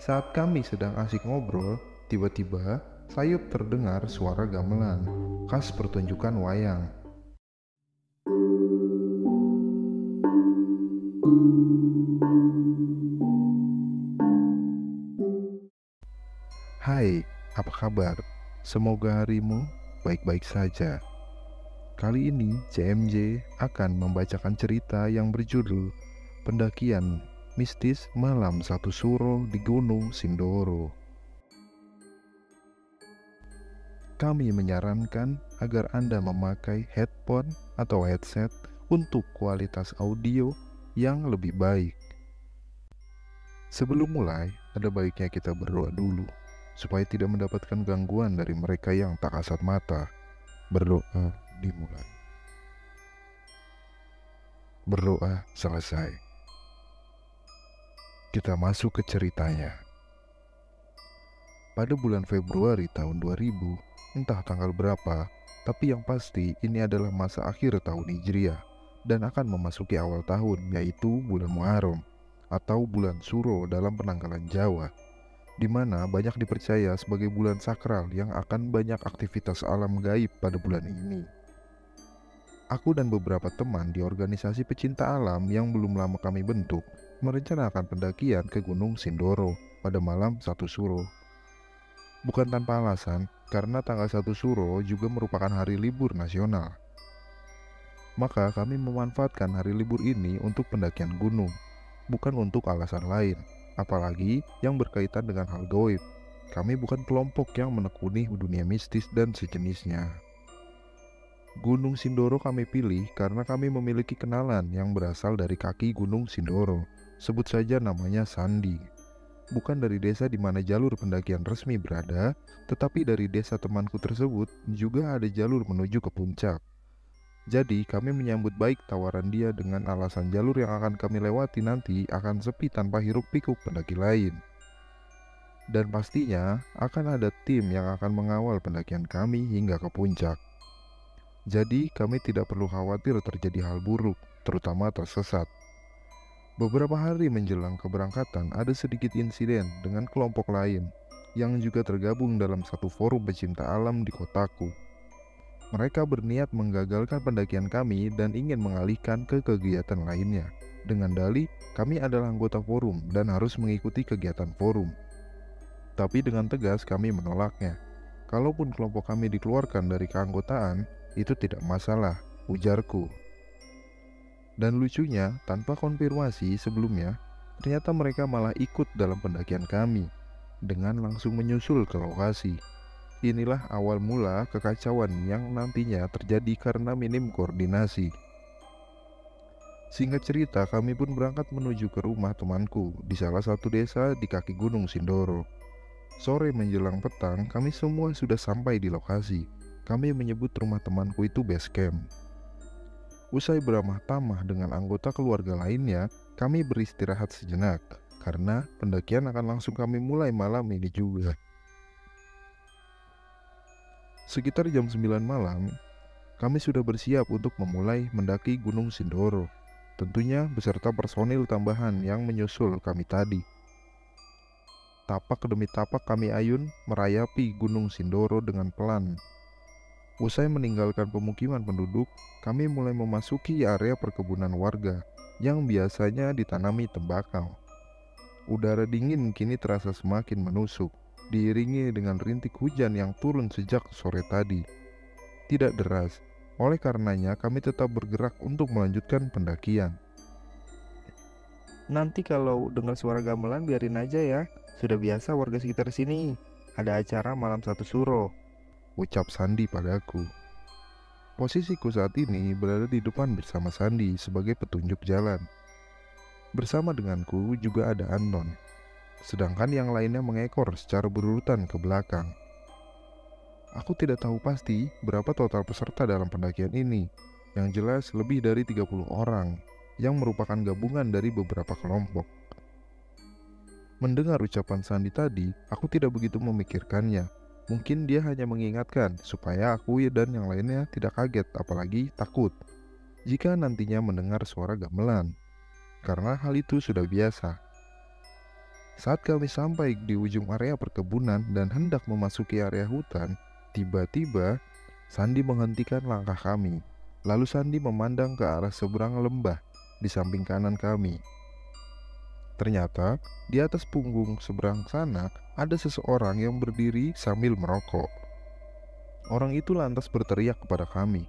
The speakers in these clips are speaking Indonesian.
Saat kami sedang asik ngobrol, tiba-tiba sayup terdengar suara gamelan, khas pertunjukan wayang. Hai, apa kabar? Semoga harimu baik-baik saja. Kali ini CMJ akan membacakan cerita yang berjudul Pendakian Mistis Malam Satu Suro di Gunung Sindoro. Kami menyarankan agar Anda memakai headphone atau headset untuk kualitas audio yang lebih baik. Sebelum mulai, ada baiknya kita berdoa dulu, supaya tidak mendapatkan gangguan dari mereka yang tak kasat mata. Berdoa dimulai. Berdoa selesai. Kita masuk ke ceritanya. Pada bulan Februari tahun 2000, entah tanggal berapa, tapi yang pasti ini adalah masa akhir tahun Hijriah dan akan memasuki awal tahun, yaitu bulan Muharram atau bulan Suro dalam penanggalan Jawa, di mana banyak dipercaya sebagai bulan sakral yang akan banyak aktivitas alam gaib pada bulan ini. Aku dan beberapa teman di organisasi pecinta alam yang belum lama kami bentuk merencanakan pendakian ke Gunung Sindoro pada malam Satu Suro. Bukan tanpa alasan, karena tanggal 1 Suro juga merupakan hari libur nasional. Maka kami memanfaatkan hari libur ini untuk pendakian gunung, bukan untuk alasan lain, apalagi yang berkaitan dengan hal gaib. Kami bukan kelompok yang menekuni dunia mistis dan sejenisnya. Gunung Sindoro kami pilih karena kami memiliki kenalan yang berasal dari kaki Gunung Sindoro. Sebut saja namanya Sandi. Bukan dari desa di mana jalur pendakian resmi berada, tetapi dari desa temanku tersebut juga ada jalur menuju ke puncak. Jadi kami menyambut baik tawaran dia dengan alasan jalur yang akan kami lewati nanti akan sepi tanpa hiruk pikuk pendaki lain. Dan pastinya akan ada tim yang akan mengawal pendakian kami hingga ke puncak. Jadi kami tidak perlu khawatir terjadi hal buruk, terutama tersesat. Beberapa hari menjelang keberangkatan ada sedikit insiden dengan kelompok lain yang juga tergabung dalam satu forum pecinta alam di kotaku. Mereka berniat menggagalkan pendakian kami dan ingin mengalihkan ke kegiatan lainnya. Dengan dalih, kami adalah anggota forum dan harus mengikuti kegiatan forum. Tapi dengan tegas kami menolaknya. Kalaupun kelompok kami dikeluarkan dari keanggotaan, itu tidak masalah, ujarku. Dan lucunya, tanpa konfirmasi sebelumnya, ternyata mereka malah ikut dalam pendakian kami, dengan langsung menyusul ke lokasi. Inilah awal mula kekacauan yang nantinya terjadi karena minim koordinasi. Singkat cerita, kami pun berangkat menuju ke rumah temanku di salah satu desa di kaki Gunung Sindoro. Sore menjelang petang, kami semua sudah sampai di lokasi. Kami menyebut rumah temanku itu base camp. Usai beramah tamah dengan anggota keluarga lainnya, kami beristirahat sejenak, karena pendakian akan langsung kami mulai malam ini juga. Sekitar jam 9 malam, kami sudah bersiap untuk memulai mendaki Gunung Sindoro, tentunya beserta personil tambahan yang menyusul kami tadi. Tapak demi tapak kami ayun merayapi Gunung Sindoro dengan pelan. Usai meninggalkan pemukiman penduduk, kami mulai memasuki area perkebunan warga yang biasanya ditanami tembakau. Udara dingin kini terasa semakin menusuk, diiringi dengan rintik hujan yang turun sejak sore tadi. Tidak deras, oleh karenanya kami tetap bergerak untuk melanjutkan pendakian. Nanti kalau dengar suara gamelan biarin aja ya. Sudah biasa warga sekitar sini. Ada acara malam Satu Suro, Ucap Sandi padaku. Posisiku saat ini berada di depan bersama Sandi sebagai petunjuk jalan. Bersama denganku juga ada Anton, sedangkan yang lainnya mengekor secara berurutan ke belakang. Aku tidak tahu pasti berapa total peserta dalam pendakian ini. Yang jelas lebih dari 30 orang, yang merupakan gabungan dari beberapa kelompok. Mendengar ucapan Sandi tadi, aku tidak begitu memikirkannya. Mungkin dia hanya mengingatkan supaya aku dan yang lainnya tidak kaget, apalagi takut jika nantinya mendengar suara gamelan, karena hal itu sudah biasa. Saat kami sampai di ujung area perkebunan dan hendak memasuki area hutan, tiba-tiba Sandi menghentikan langkah kami. Lalu Sandi memandang ke arah seberang lembah di samping kanan kami. Ternyata di atas punggung seberang sana ada seseorang yang berdiri sambil merokok. Orang itu lantas berteriak kepada kami.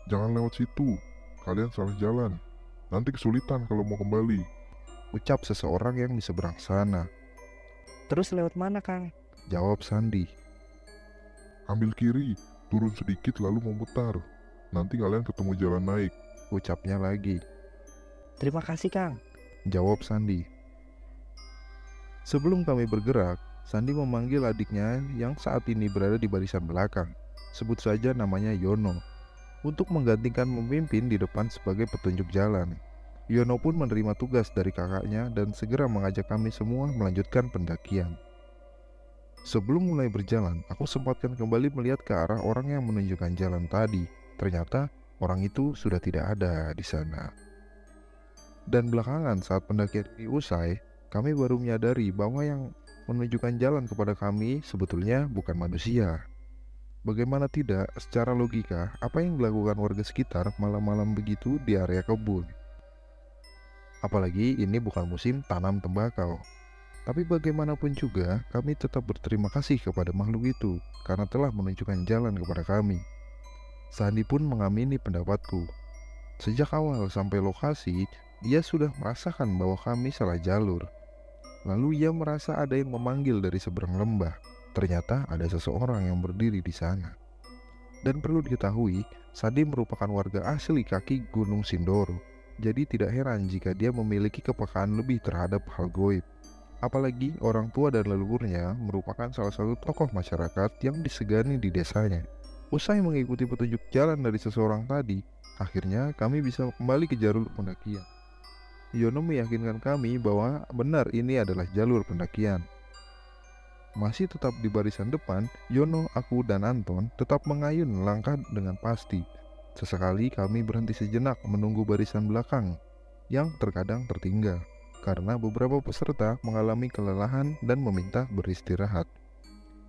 Jangan lewat situ, kalian salah jalan. Nanti kesulitan kalau mau kembali. Ucap seseorang yang di seberang sana. Terus lewat mana, Kang? Jawab Sandi. Ambil kiri, turun sedikit lalu memutar. Nanti kalian ketemu jalan naik. Ucapnya lagi. Terima kasih, Kang. Jawab Sandi. Sebelum kami bergerak, Sandi memanggil adiknya yang saat ini berada di barisan belakang. Sebut saja namanya Yono. Untuk menggantikan memimpin di depan sebagai petunjuk jalan. Yono pun menerima tugas dari kakaknya dan segera mengajak kami semua melanjutkan pendakian. Sebelum mulai berjalan, aku sempatkan kembali melihat ke arah orang yang menunjukkan jalan tadi. Ternyata orang itu sudah tidak ada di sana. Dan belakangan saat pendakian ini usai, kami baru menyadari bahwa yang menunjukkan jalan kepada kami sebetulnya bukan manusia. Bagaimana tidak, secara logika, apa yang dilakukan warga sekitar malam-malam begitu di area kebun? Apalagi ini bukan musim tanam tembakau. Tapi bagaimanapun juga, kami tetap berterima kasih kepada makhluk itu karena telah menunjukkan jalan kepada kami. Sandi pun mengamini pendapatku. Sejak awal sampai lokasi, dia sudah merasakan bahwa kami salah jalur. Lalu ia merasa ada yang memanggil dari seberang lembah. Ternyata ada seseorang yang berdiri di sana. Dan perlu diketahui, Sandi merupakan warga asli kaki Gunung Sindoro. Jadi tidak heran jika dia memiliki kepekaan lebih terhadap hal goib. Apalagi orang tua dan leluhurnya merupakan salah satu tokoh masyarakat yang disegani di desanya. Usai mengikuti petunjuk jalan dari seseorang tadi, akhirnya kami bisa kembali ke jalur pendakian. Yono meyakinkan kami bahwa benar ini adalah jalur pendakian. Masih tetap di barisan depan, Yono, aku, dan Anton tetap mengayun langkah dengan pasti. Sesekali kami berhenti sejenak menunggu barisan belakang yang terkadang tertinggal karena beberapa peserta mengalami kelelahan dan meminta beristirahat,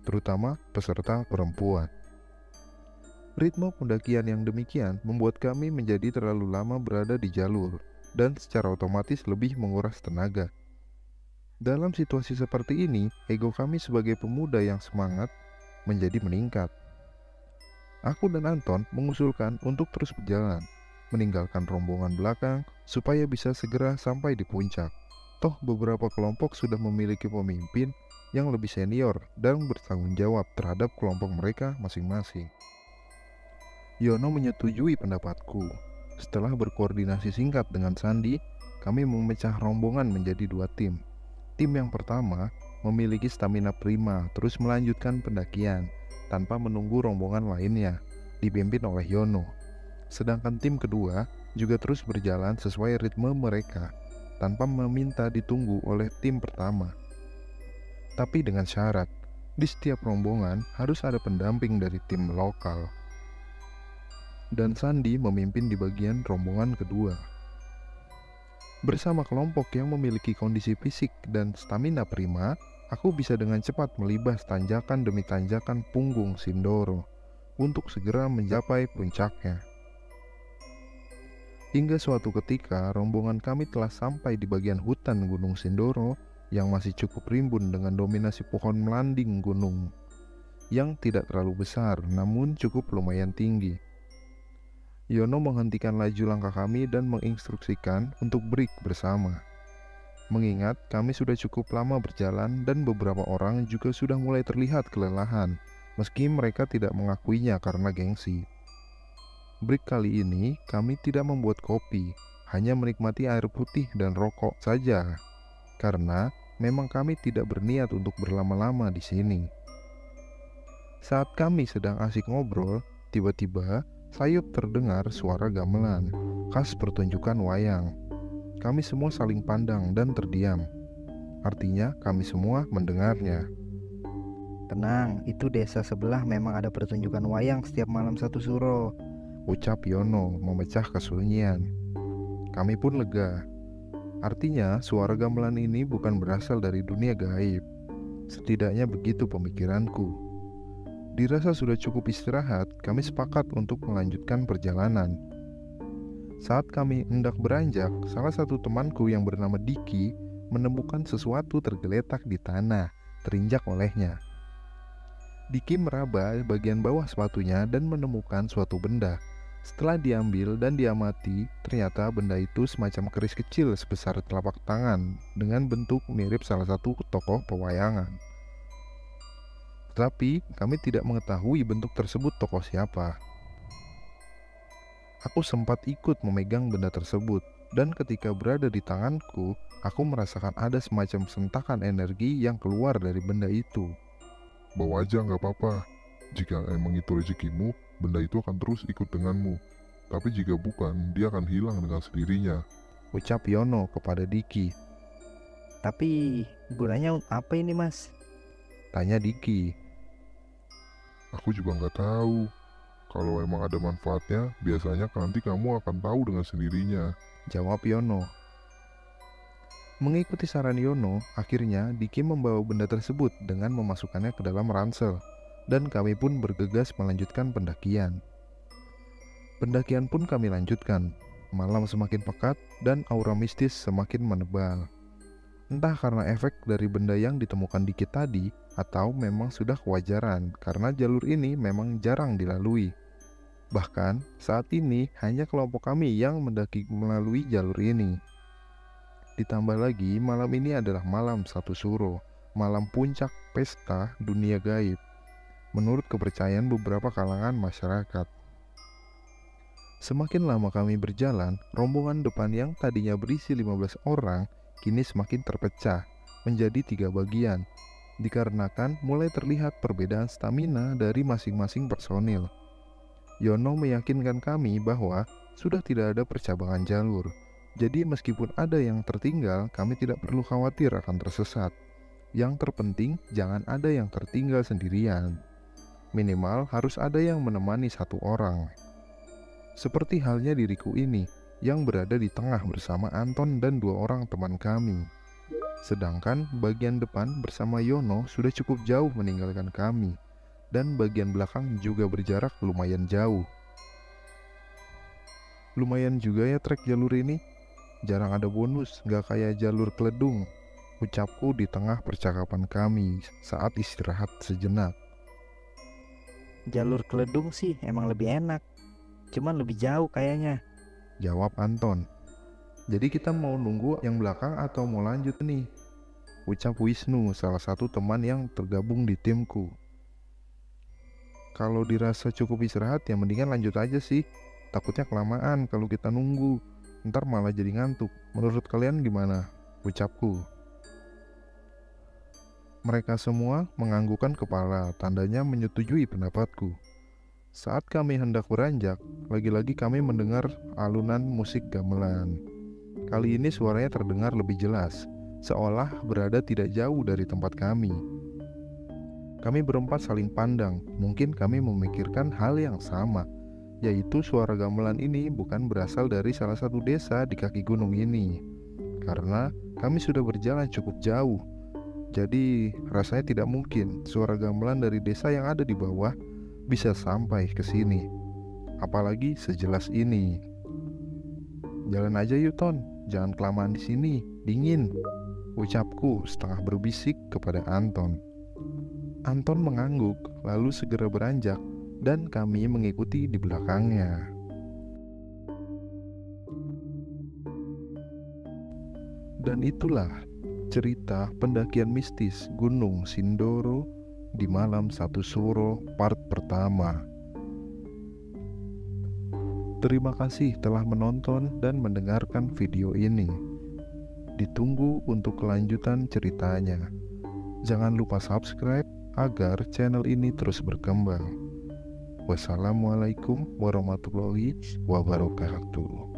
terutama peserta perempuan. Ritme pendakian yang demikian membuat kami menjadi terlalu lama berada di jalur dan secara otomatis lebih menguras tenaga. Dalam situasi seperti ini, ego kami sebagai pemuda yang semangat menjadi meningkat. Aku dan Anton mengusulkan untuk terus berjalan, meninggalkan rombongan belakang supaya bisa segera sampai di puncak. Toh beberapa kelompok sudah memiliki pemimpin yang lebih senior dan bertanggung jawab terhadap kelompok mereka masing-masing. Yono menyetujui pendapatku. Setelah berkoordinasi singkat dengan Sandi, kami memecah rombongan menjadi 2 tim. Tim yang pertama memiliki stamina prima terus melanjutkan pendakian tanpa menunggu rombongan lainnya, dipimpin oleh Yono. Sedangkan tim kedua juga terus berjalan sesuai ritme mereka, tanpa meminta ditunggu oleh tim pertama. Tapi dengan syarat, di setiap rombongan harus ada pendamping dari tim lokal. Dan Sandi memimpin di bagian rombongan kedua. Bersama kelompok yang memiliki kondisi fisik dan stamina prima, aku bisa dengan cepat melibas tanjakan demi tanjakan punggung Sindoro untuk segera mencapai puncaknya. Hingga suatu ketika rombongan kami telah sampai di bagian hutan Gunung Sindoro yang masih cukup rimbun dengan dominasi pohon melanding gunung yang tidak terlalu besar namun cukup lumayan tinggi. Yono menghentikan laju langkah kami dan menginstruksikan untuk break bersama. Mengingat kami sudah cukup lama berjalan dan beberapa orang juga sudah mulai terlihat kelelahan, meski mereka tidak mengakuinya karena gengsi. Break kali ini kami tidak membuat kopi, hanya menikmati air putih dan rokok saja, karena memang kami tidak berniat untuk berlama-lama di sini. Saat kami sedang asik ngobrol, tiba-tiba sayup terdengar suara gamelan, khas pertunjukan wayang. Kami semua saling pandang dan terdiam. Artinya kami semua mendengarnya. Tenang, itu desa sebelah memang ada pertunjukan wayang setiap malam 1 suro. Ucap Yono memecah kesunyian. Kami pun lega. Artinya, suara gamelan ini bukan berasal dari dunia gaib. Setidaknya begitu pemikiranku. Dirasa sudah cukup istirahat, kami sepakat untuk melanjutkan perjalanan. Saat kami hendak beranjak, salah satu temanku yang bernama Diki menemukan sesuatu tergeletak di tanah, terinjak olehnya. Diki meraba bagian bawah sepatunya dan menemukan suatu benda. Setelah diambil dan diamati, ternyata benda itu semacam keris kecil sebesar telapak tangan dengan bentuk mirip salah satu tokoh pewayangan. Tetapi kami tidak mengetahui bentuk tersebut tokoh siapa. Aku sempat ikut memegang benda tersebut, dan ketika berada di tanganku, aku merasakan ada semacam sentakan energi yang keluar dari benda itu. Bawa aja nggak apa-apa. Jika emang itu rezekimu, benda itu akan terus ikut denganmu. Tapi jika bukan, dia akan hilang dengan sendirinya. Ucap Yono kepada Diki. Tapi gunanya apa ini, Mas? Tanya Diki. Aku juga nggak tahu. Kalau emang ada manfaatnya, biasanya nanti kamu akan tahu dengan sendirinya. Jawab Yono. Mengikuti saran Yono, akhirnya Diki membawa benda tersebut dengan memasukkannya ke dalam ransel, dan kami pun bergegas melanjutkan pendakian. Pendakian pun kami lanjutkan. Malam semakin pekat dan aura mistis semakin menebal. Entah karena efek dari benda yang ditemukan Diki tadi, atau memang sudah kewajaran karena jalur ini memang jarang dilalui. Bahkan saat ini hanya kelompok kami yang mendaki melalui jalur ini. Ditambah lagi, malam ini adalah malam satu suro, malam puncak pesta dunia gaib, menurut kepercayaan beberapa kalangan masyarakat. Semakin lama kami berjalan, rombongan depan yang tadinya berisi 15 orang, kini semakin terpecah menjadi 3 bagian, dikarenakan mulai terlihat perbedaan stamina dari masing-masing personil. Yono meyakinkan kami bahwa sudah tidak ada percabangan jalur. Jadi meskipun ada yang tertinggal, kami tidak perlu khawatir akan tersesat. Yang terpenting, jangan ada yang tertinggal sendirian. Minimal harus ada yang menemani satu orang. Seperti halnya diriku ini, yang berada di tengah bersama Anton dan 2 orang teman kami. Sedangkan bagian depan bersama Yono sudah cukup jauh meninggalkan kami, dan bagian belakang juga berjarak lumayan jauh. Lumayan juga ya trek jalur ini. Jarang ada bonus, gak kayak jalur Keledung, ucapku di tengah percakapan kami saat istirahat sejenak. Jalur Keledung sih emang lebih enak, cuman lebih jauh kayaknya, jawab Anton. Jadi kita mau nunggu yang belakang atau mau lanjut nih? Ucap Wisnu, salah satu teman yang tergabung di timku. Kalau dirasa cukup istirahat ya mendingan lanjut aja sih. Takutnya kelamaan kalau kita nunggu, ntar malah jadi ngantuk. Menurut kalian gimana? Ucapku. Mereka semua menganggukkan kepala, tandanya menyetujui pendapatku. Saat kami hendak beranjak, lagi-lagi kami mendengar alunan musik gamelan. Kali ini suaranya terdengar lebih jelas, seolah berada tidak jauh dari tempat kami. Kami berempat saling pandang, mungkin kami memikirkan hal yang sama, yaitu suara gamelan ini bukan berasal dari salah satu desa di kaki gunung ini. Karena kami sudah berjalan cukup jauh, jadi rasanya tidak mungkin suara gamelan dari desa yang ada di bawah bisa sampai ke sini. Apalagi sejelas ini. Jalan aja yuk Ton, jangan kelamaan di sini, dingin, ucapku setengah berbisik kepada Anton. Anton mengangguk, lalu segera beranjak, dan kami mengikuti di belakangnya. Dan itulah cerita pendakian mistis Gunung Sindoro di malam satu suro part pertama. Terima kasih telah menonton dan mendengarkan video ini. Ditunggu untuk kelanjutan ceritanya. Jangan lupa subscribe agar channel ini terus berkembang. Wassalamualaikum warahmatullahi wabarakatuh.